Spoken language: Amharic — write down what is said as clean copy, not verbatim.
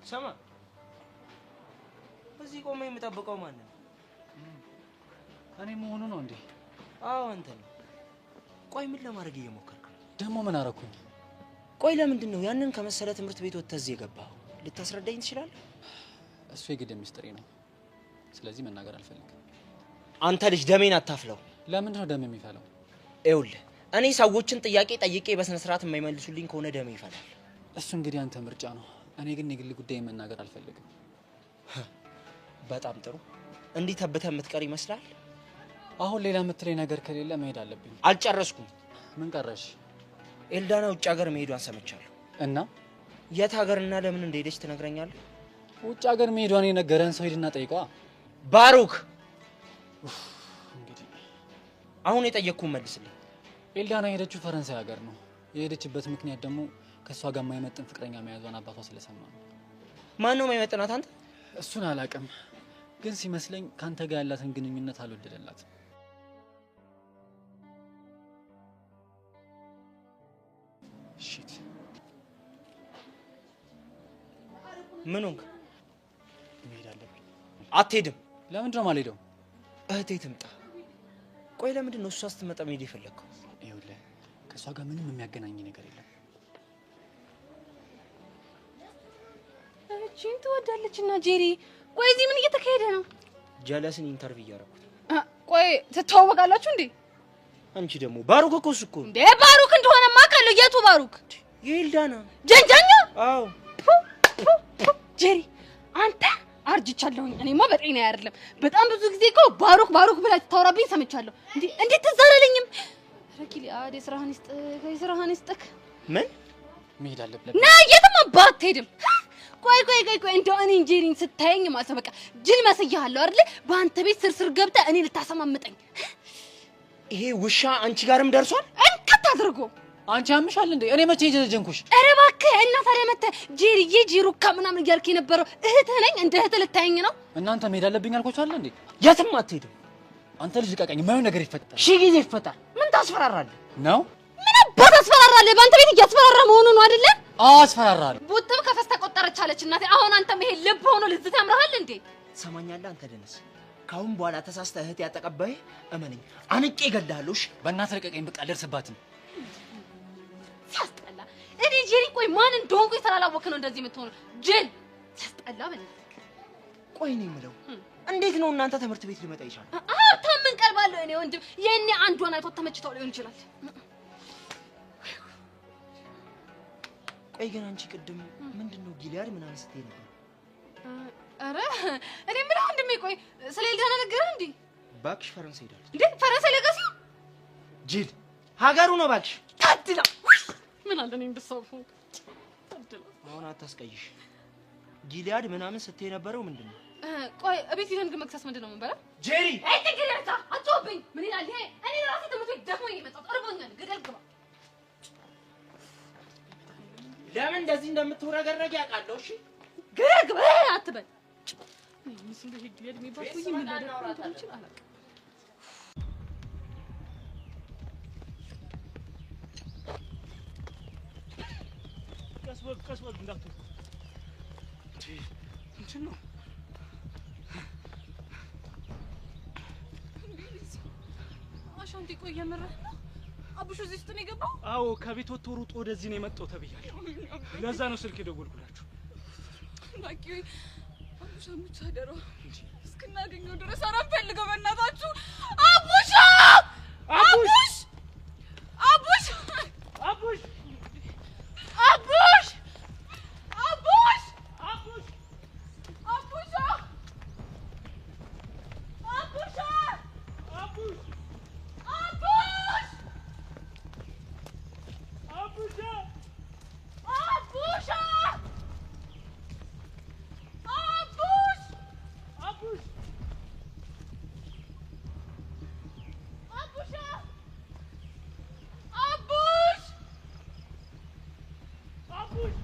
ሰማ እዚህ ቆመ የምጠብቀው ማን ነው? እኔ መሆኑ ነው እንዴ? አዎ አንተ ነው። ቆይ ምን ለማድረግ እየሞከርክ ነው? ደሞ ምን አረኩኝ? ቆይ ለምንድን ነው ያንን ከመሰለ ትምህርት ቤት ወጥተህ እዚህ የገባኸው? ልታስረዳኝ ትችላለህ? እሱ የግድ ሚስጥሬ ነው። ስለዚህ መናገር አልፈልግም። አንተ ልጅ ደሜን አታፍለው። ለምንድን ነው ደም የሚፈለው? ይኸውልህ እኔ ሰዎችን ጥያቄ ጠይቄ በስነ ስርዓት የማይመልሱልኝ ከሆነ ደሜ ይፈላል። እሱ እንግዲህ አንተ ምርጫ ነው። እኔ ግን የግል ጉዳይ መናገር አልፈልግም። በጣም ጥሩ። እንዲህ ተብተህ የምትቀር ይመስላል? አሁን ሌላ የምትለኝ ነገር ከሌለ መሄድ አለብኝ። አልጨረስኩም። ምን ቀረሽ? ኤልዳና ውጭ ሀገር መሄዷን ሰምቻለሁ። እና የት ሀገርና ለምን እንደሄደች ትነግረኛለህ? ውጭ ሀገር መሄዷን የነገረን ሰው ሂድና ጠይቀዋ። ባሩክ እንግዲህ አሁን የጠየቅኩህን መልስልኝ። ኤልዳና የሄደችው ፈረንሳይ ሀገር ነው። የሄደችበት ምክንያት ደግሞ ከሷ ጋር የማይመጥን ፍቅረኛ መያዟን አባቷ ስለሰማ ነው። ማን ነው የማይመጥናት? አንተ? እሱን አላውቅም፣ ግን ሲመስለኝ ካንተ ጋር ያላትን ግንኙነት አልወደደላትም። ሺት ምን ሆንክ? መሄድ አለብኝ። አትሄድም። ለምንድን ነው የማልሄደው? እህቴ ትምጣ። ቆይ ለምንድን ነው እሷ ስትመጣ መሄድ የፈለግከው? ይኸውልህ ከእሷ ጋር ምንም የሚያገናኝ ነገር የለም። እቺን ትወዳለች እና ጄሪ። ቆይ እዚህ ምን እየተካሄደ ነው? ጀለስን ኢንተርቪው እያደረኩት። ቆይ ትተዋወቃላችሁ እንዴ? አንቺ ደግሞ ባሩክ እኮ እሱ እኮ እንዴ ባሩክ እንደሆነማ አውቃለሁ። የቱ ባሩክ? የኤልዳና ጀንጃኛ። አዎ ጄሪ አንተ አርጅቻለሁኝ። እኔማ በጤና አይደለም። በጣም ብዙ ጊዜ እኮ ባሩክ ባሩክ ብላ ታወራብኝ ሰምቻለሁ። እንዴት ትዝ አላለኝም? ረኪሊ አዴ ስራህን ይስጥክ። ምን መሄድ አለብኝ። ና የትም አትሄድም። ቆይ እንደው እኔን ጄሪን ስታየኝ ማለት ነው በቃ ጅል መስያለሁ አይደል? በአንተ ቤት ስርስር ገብተህ እኔ ልታሰማምጠኝ። ይሄ ውሻ አንቺ ጋርም ደርሷል? እንከት አድርጎ አንቺ አምሻል እንዴ? እኔ መቼ ጀነጀንኩሽ? ኧረ እባክህ እና ታዲያ መተህ ጄሩካ ምናምን እያልክ የነበረው እህትህ ነኝ እንደ እህትህ ልታየኝ ነው? እናንተ መሄድ አለብኝ አልኳችሁ አይደል እንዴ? የትም አትሄድም። አንተ ልጅ ልቀቀኝ። የማይሆን ነገር ይፈጠራል። ሺህ ጊዜ ይፈታል። ምን ታስፈራራለህ? ነው ምን አባት አስፈራራለህ? በአንተ ቤት እያስፈራራ መሆኑ ነው አይደለ? አዎ አስፈራራለሁ። ቡጥም ከፈስ ተቆጠረች አለች እናቴ። አሁን አንተ መሄድ ልብ ሆኖ ልዝት ያምርሃል እንዴ? ሰማኛለህ አንተ ደነስ። ካሁን በኋላ ተሳስተህ እህት ያጠቀበህ እመነኝ አንቄ እገድልሃለሁ። እሺ በእናትህ ልቀቀኝ። በቃ አልደርስባትም። ሲያስጠላ። እኔ ጄሪ ቆይ ማን እንደሆንኩኝ ስላላወቅህ ነው እንደዚህ የምትሆነው? ጅል ሲያስጠላ። በእናትህ ቆይ እኔ የምለው እንዴት ነው እናንተ ትምህርት ቤት ሊመጣ ይችላል? ታምን ቀርባለሁ እኔ ወንድም። የኔ አንዷን አይቶ ተመችተው ሊሆን ይችላል። ቆይ ግን አንቺ ቅድም ምንድነው ጊሊያድ ምናምን ስትይ ነበር? አረ እኔ ምን ወንድሜ ቆይ ስለ ኤልዳና ነገርህ እንዴ? እባክሽ ፈረንሳይ ሄዳለች እንዴ? ፈረንሳይ ለጋሲ ጅል ሀገሩ ነው እባክሽ። ታድላ ምን አለ እኔ እንደሰውፉ ታድላ። አሁን አታስቀይሽ። ጊሊያድ ምናምን ስትይ ነበረው ምንድነው? ቆይ እቤት ሄደን ግን መክሰስ ምንድነው የምንበላው? ጄሪ አይ ትግለታ አትወብኝ። ምን ይላል ይሄ? እኔ ራሴ ትምህርት ቤት ደክሞኝ የመጣሁት እርቦኛል። ገደል ግባ። ለምን እንደዚህ እንደምትወረገረግ ያውቃለሁ። እሺ ገደል ግባ አትበል። ምስሉ ሄድ የድሜ ባኩኝ ምን ላደርግ እንችል አላውቅም። ቀስ በል እንዳትወጣ። ምንድን ነው? አሻንቲ ቆይ የምርህ ነው? አቡሽ እዚህ ውስጥ ነው የገባው? አዎ ከቤት ወጥቶ ሩጦ ወደዚህ ነው የመጣው ተብያለሁ። ለዛ ነው ስልክ የደወልኩላችሁ። ባቂ አቡሽ አምቻ ደሮ እስክናገኘው ድረስ አራፈልገው በእናታችሁ። አቡሽ አቡሽ አቡሽ አቡሽ አቡሽ አቡሽ አቡሽ አቡሽ አቡሽ አቡሽ አቡሽ አቡሽ